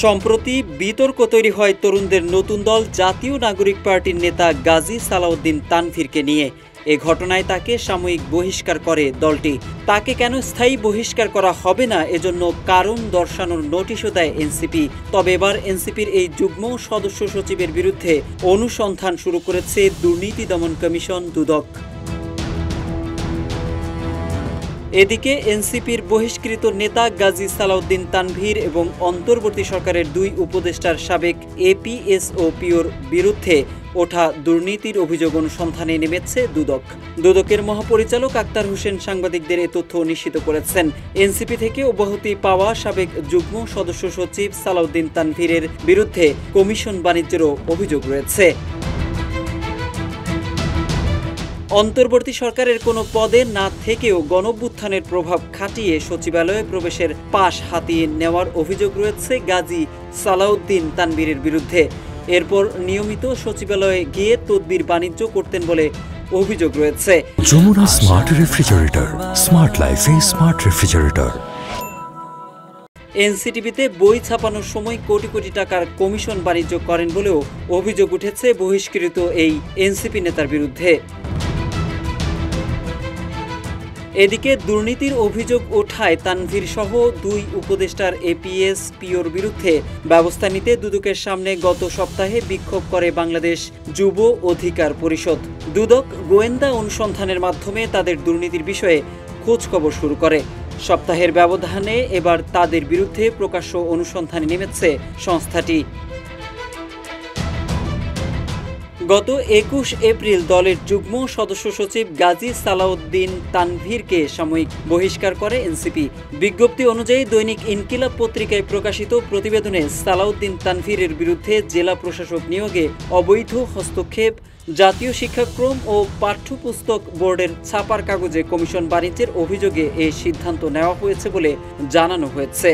সম্প্রতি বিতর্ক তৈরি হয় তরুণদের নতুন দল জাতীয় নাগরিক পার্টির নেতা গাজী সালাউদ্দিন তানভীরকে নিয়ে। এ ঘটনায় তাকে সাময়িক বহিষ্কার করে দলটি। তাকে কেন স্থায়ী বহিষ্কার করা হবে না এজন্য কারণ দর্শানোর নোটিশও দেয় এনসিপি। তবে এবার এনসিপির এই যুগ্ম সদস্য সচিবের বিরুদ্ধে অনুসন্ধান শুরু করেছে দুর্নীতি দমন কমিশন দুদক। এদিকে এনসিপির বহিষ্কৃত নেতা গাজী সালাউদ্দিন তানভীর এবং অন্তর্বর্তী সরকারের দুই উপদেষ্টার সাবেক এপিএস ও পিওর বিরুদ্ধে ওঠা দুর্নীতির অভিযোগ অনুসন্ধানে নেমেছে দুদক। দুদকের মহাপরিচালক আক্তার হোসেন সাংবাদিকদের এ তথ্য নিশ্চিত করেছেন। এনসিপি থেকে অব্যাহতি পাওয়া সাবেক যুগ্ম সদস্য সচিব সালাউদ্দিন তানভীরের বিরুদ্ধে কমিশন বাণিজ্যেরও অভিযোগ রয়েছে। অন্তর্বর্তী সরকারের কোনো পদে না থেকেও গণঅভ্যুত্থানের প্রভাব খাটিয়ে সচিবালয়ে প্রবেশের পাশ হাতিয়ে নেওয়ার অভিযোগ রয়েছে গাজী সালাউদ্দিন তানভীরের বিরুদ্ধে। এরপর নিয়মিত সচিবালয়ে গিয়ে তদবির বাণিজ্য করতেন বলে অভিযোগ রয়েছে। যমুনা স্মার্ট রেফ্রিজারেটর, স্মার্ট লাইফে স্মার্ট রেফ্রিজারেটর। এনসিটিভিতে বই ছাপানোর সময় কোটি কোটি টাকার কমিশন বাণিজ্য করেন বলেও অভিযোগ উঠেছে বহিষ্কৃত এই এনসিপি নেতার বিরুদ্ধে। এদিকে দুর্নীতির অভিযোগ ওঠায় তানভীর সহ দুই উপদেষ্টার এপিএস পিওর বিরুদ্ধে ব্যবস্থা নিতে দুদকের সামনে গত সপ্তাহে বিক্ষোভ করে বাংলাদেশ যুব অধিকার পরিষদ। দুদক গোয়েন্দা অনুসন্ধানের মাধ্যমে তাদের দুর্নীতির বিষয়ে খোঁজখবর শুরু করে। সপ্তাহের ব্যবধানে এবার তাদের বিরুদ্ধে প্রকাশ্য অনুসন্ধানে নেমেছে সংস্থাটি। গত ২১ এপ্রিল দলের যুগ্ম সদস্য সচিব গাজী সালাউদ্দিন তানভীরকে সাময়িক বহিষ্কার করে এনসিপি। বিজ্ঞপ্তি অনুযায়ী দৈনিক ইনকিলাব পত্রিকায় প্রকাশিত প্রতিবেদনে সালাউদ্দিন তানভীরের বিরুদ্ধে জেলা প্রশাসক নিয়োগে অবৈধ হস্তক্ষেপ, জাতীয় শিক্ষাক্রম ও পাঠ্যপুস্তক বোর্ডের ছাপার কাগজে কমিশন বাণিজ্যের অভিযোগে এই সিদ্ধান্ত নেওয়া হয়েছে বলে জানানো হয়েছে।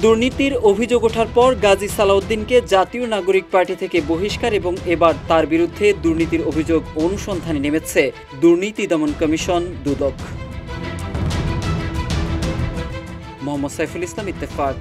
দুর্নীতির অভিযোগ ওঠার পর গাজী সালাউদ্দিনকে জাতীয় নাগরিক পার্টি থেকে বহিষ্কার এবং এবার তার বিরুদ্ধে দুর্নীতির অভিযোগ অনুসন্ধানে নেমেছে দুর্নীতি দমন কমিশন দুদক। মোহাম্মদ সাইফুল ইসলাম, ইত্তেফাক।